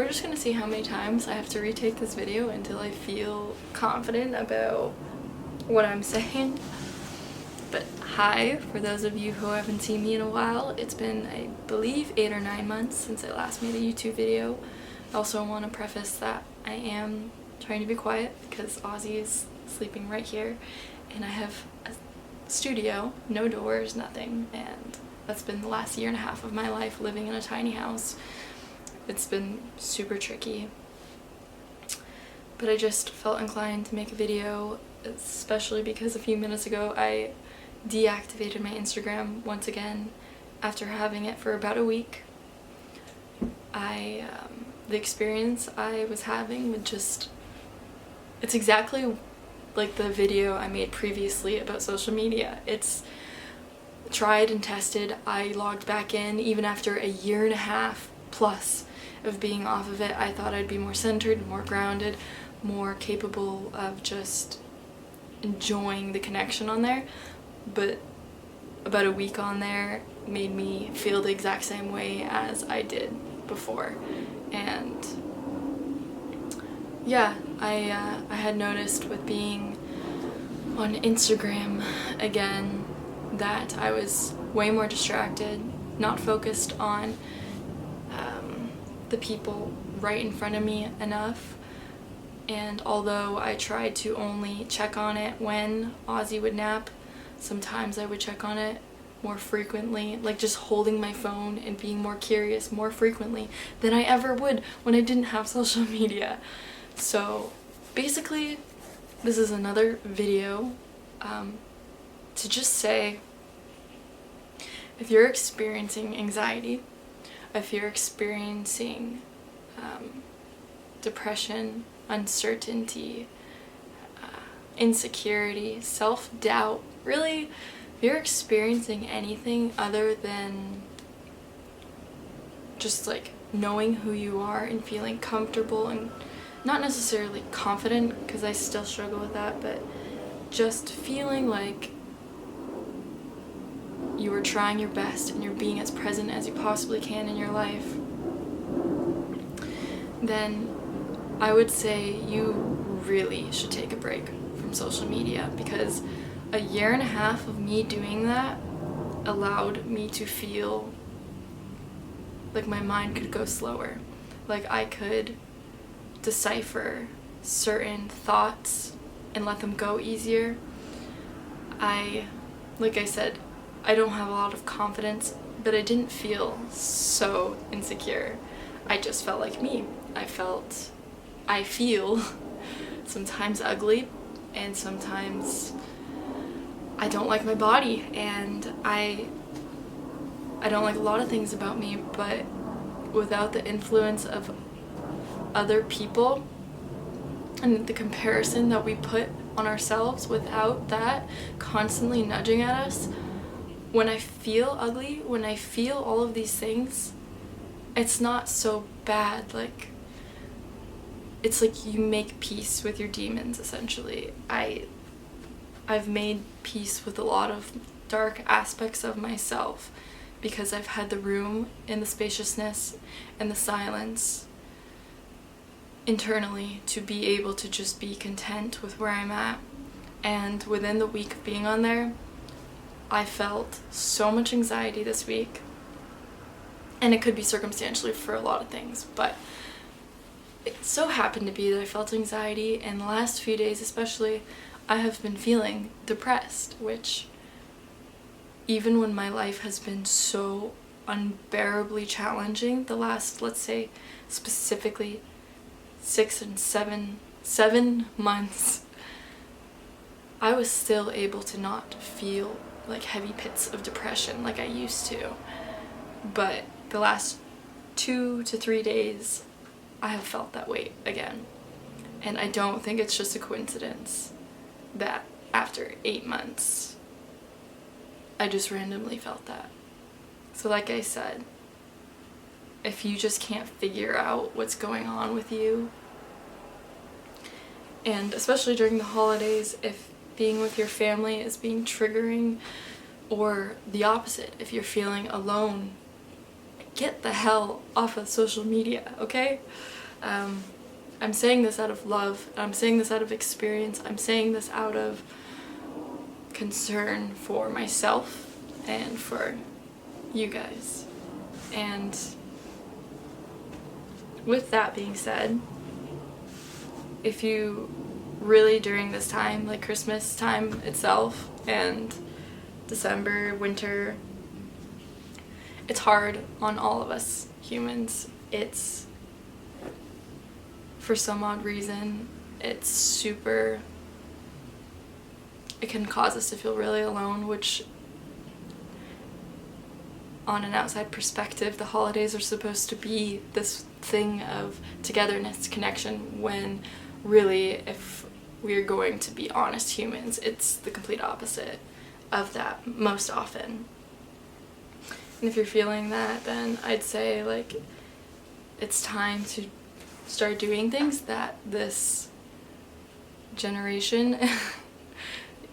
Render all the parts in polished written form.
just gonna see how many times I have to retake this video until I feel confident about what I'm saying. But hi, for those of you who haven't seen me in a while, it's been, I believe, 8 or 9 months since I last made a YouTube video. I also want to preface that I am trying to be quiet because Ozzy is sleeping right here, and I have a studio, no doors, nothing, and that's been the last year and a half of my life living in a tiny house. It's been super tricky, but I just felt inclined to make a video, especially because a few minutes ago I deactivated my Instagram once again after having it for about a week. The experience I was having would just, it's exactly like the video I made previously about social media. It's tried and tested. I logged back in even after a year and a half plus of being off of it. I thought I'd be more centered, more grounded, more capable of just enjoying the connection on there, but about a week on there made me feel the exact same way as I did before. And yeah, I had noticed with being on Instagram again that I was way more distracted, not focused on the people right in front of me enough. And although I tried to only check on it when Ozzy would nap, sometimes I would check on it more frequently, like just holding my phone and being more curious more frequently than I ever would when I didn't have social media. So basically, this is another video to just say, if you're experiencing anxiety, if you're experiencing depression, uncertainty, insecurity, self-doubt, really, if you're experiencing anything other than just like knowing who you are and feeling comfortable and not necessarily confident, because I still struggle with that, but just feeling like you are trying your best and you're being as present as you possibly can in your life, then I would say you really should take a break from social media, because a year and a half of me doing that allowed me to feel like my mind could go slower, like I could decipher certain thoughts and let them go easier. Like I said, I don't have a lot of confidence, but I didn't feel so insecure. I just felt like me. I feel sometimes ugly, and sometimes I don't like my body, and I don't like a lot of things about me, but without the influence of other people and the comparison that we put on ourselves, without that constantly nudging at us, when I feel ugly, when I feel all of these things, it's not so bad. Like, it's like you make peace with your demons, essentially. I've made peace with a lot of dark aspects of myself because I've had the room and the spaciousness and the silence internally to be able to just be content with where I'm at. And within the week of being on there, I felt so much anxiety this week, and it could be circumstantially for a lot of things, but it so happened to be that I felt anxiety, and the last few days especially, I have been feeling depressed, which, even when my life has been so unbearably challenging the last, let's say, specifically 7 months, I was still able to not feel like heavy pits of depression like I used to. But the last 2 to 3 days, I have felt that weight again. And I don't think it's just a coincidence that after 8 months, I just randomly felt that. So like I said, if you just can't figure out what's going on with you, and especially during the holidays, if being with your family is being triggering, or the opposite, if you're feeling alone, get the hell off of social media, okay? I'm saying this out of love, I'm saying this out of experience, I'm saying this out of concern for myself and for you guys. And with that being said, if you really during this time, like Christmas time itself and December, winter, it's hard on all of us humans. It's, for some odd reason, it can cause us to feel really alone, which on an outside perspective, the holidays are supposed to be this thing of togetherness, connection, when really, if we're going to be honest humans, it's the complete opposite of that most often. And if you're feeling that, then I'd say, like, it's time to start doing things that this generation,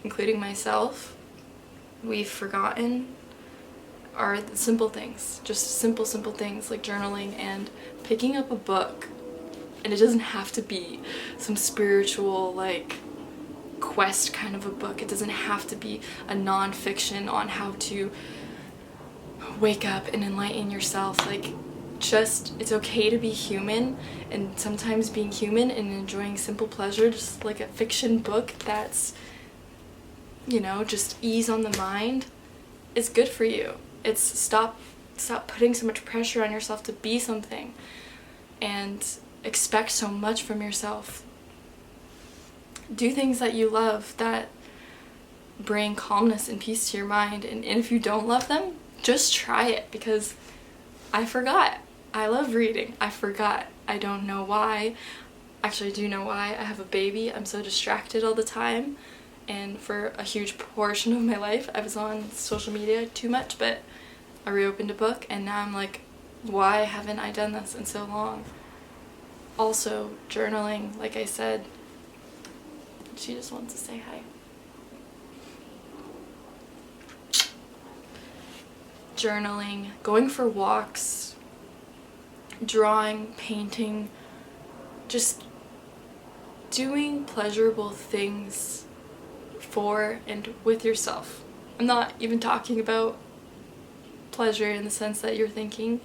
including myself, we've forgotten are the simple things. Just simple things like journaling and picking up a book. And it doesn't have to be some spiritual, like, quest kind of a book. It doesn't have to be a non-fiction on how to wake up and enlighten yourself. Like, just, it's okay to be human, and sometimes being human and enjoying simple pleasure, just like a fiction book that's, you know, just ease on the mind, is good for you. It's stop putting so much pressure on yourself to be something and expect so much from yourself. Do things that you love that bring calmness and peace to your mind, and if you don't love them, just try it, because I forgot. I love reading. I forgot. I don't know why. Actually, I do know why. I have a baby. I'm so distracted all the time, and for a huge portion of my life I was on social media too much, but I reopened a book and now I'm like, why haven't I done this in so long? Also, journaling, like I said, she just wants to say hi. Journaling, going for walks, drawing, painting, just doing pleasurable things for and with yourself. I'm not even talking about pleasure in the sense that you're thinking.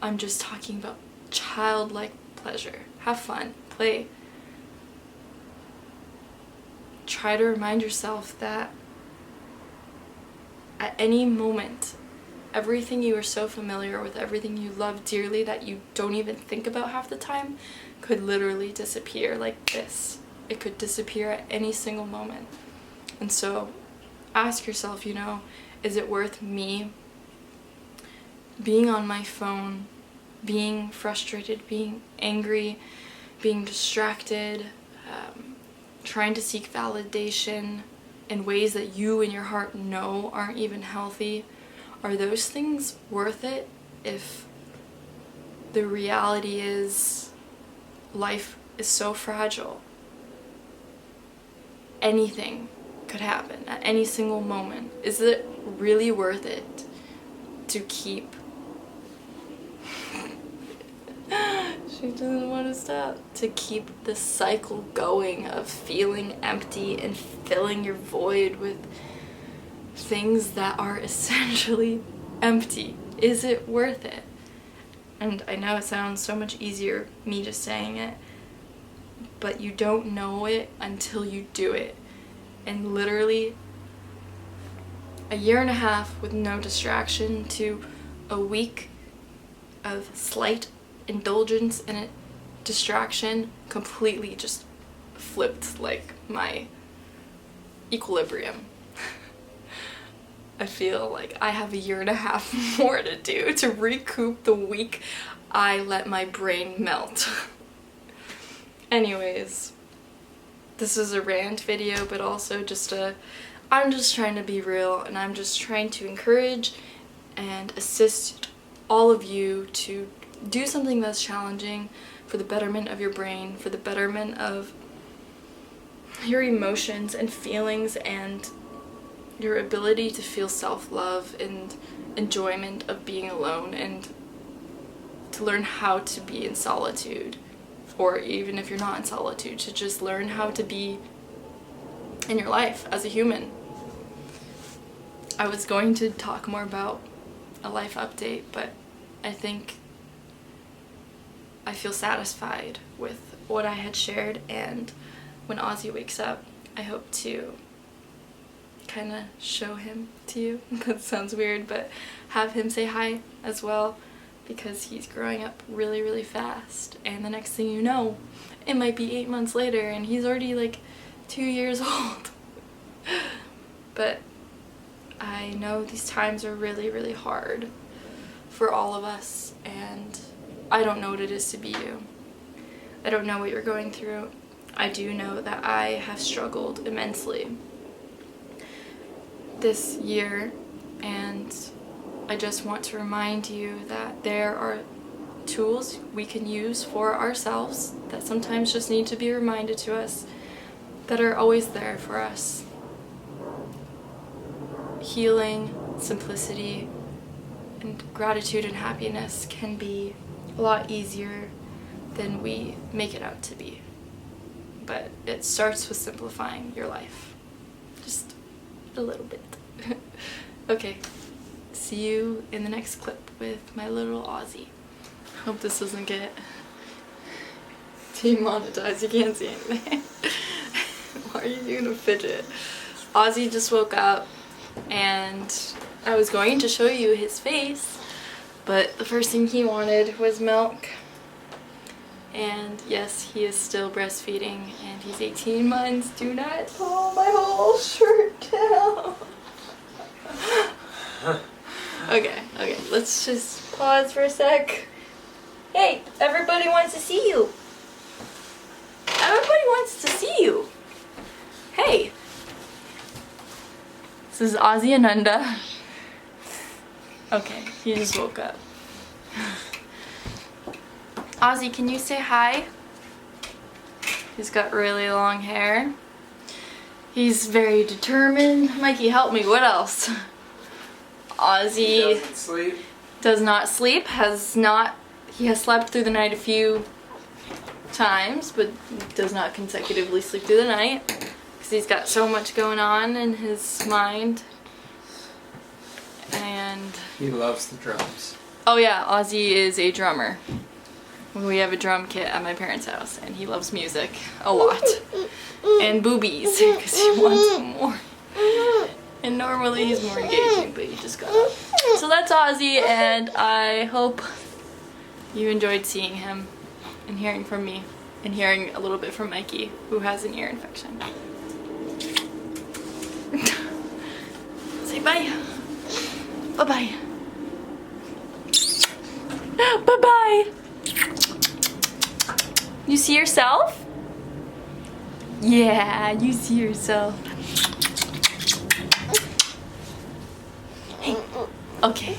I'm just talking about childlike pleasure. Have fun, play. Try to remind yourself that at any moment, everything you are so familiar with, everything you love dearly that you don't even think about half the time, could literally disappear like this. It could disappear at any single moment. And so ask yourself, you know, is it worth me being on my phone, being frustrated, being angry, being distracted, trying to seek validation in ways that you in your heart know aren't even healthy? Are those things worth it if the reality is life is so fragile? Anything could happen at any single moment. Is it really worth it to keep she doesn't want to stop. To keep the cycle going of feeling empty and filling your void with things that are essentially empty? Is it worth it? And I know it sounds so much easier me just saying it, but you don't know it until you do it. And literally a year and a half with no distraction to a week of slight indulgence and a distraction completely just flipped like my equilibrium. I feel like I have a year and a half more to do to recoup the week I let my brain melt. Anyways, this is a rant video, but also just I'm just trying to be real, and I'm just trying to encourage and assist all of you to do something that's challenging for the betterment of your brain, for the betterment of your emotions and feelings and your ability to feel self-love and enjoyment of being alone, and to learn how to be in solitude, or even if you're not in solitude, to just learn how to be in your life as a human. I was going to talk more about a life update, but I think I feel satisfied with what I had shared, and when Ozzy wakes up, I hope to kind of show him to you. That sounds weird, but have him say hi as well, because he's growing up really, really fast, and the next thing you know, it might be 8 months later and he's already like 2 years old. But I know these times are really, really hard for all of us, and I don't know what it is to be you. I don't know what you're going through. I do know that I have struggled immensely this year, and I just want to remind you that there are tools we can use for ourselves that sometimes just need to be reminded to us, that are always there for us. Healing, simplicity, and gratitude and happiness can be a lot easier than we make it out to be. But it starts with simplifying your life. Just a little bit. Okay, see you in the next clip with my little Ozzy. Hope this doesn't get demonetized. You can't see anything. Why are you doing a fidget? Ozzy just woke up, and I was going to show you his face, but the first thing he wanted was milk. And yes, he is still breastfeeding, and he's 18 months. Do not pull my whole shirt down. Okay, let's just pause for a sec. Hey, everybody wants to see you. Everybody wants to see you. Hey. This is Ozzy Ananda. Okay, he just woke up. Ozzy, can you say hi? He's got really long hair. He's very determined. Mikey, help me. What else? Ozzy doesn't sleep. Does not sleep. He has slept through the night a few times, but does not consecutively sleep through the night because he's got so much going on in his mind. And he loves the drums. Oh yeah, Ozzy is a drummer. We have a drum kit at my parents' house, and he loves music a lot. And boobies, because he wants more. And normally he's more engaging, but he just got up. So that's Ozzy, and I hope you enjoyed seeing him and hearing from me, and hearing a little bit from Mikey, who has an ear infection. Say bye. Bye-bye. Bye-bye. You see yourself? Yeah, you see yourself. Hey, okay.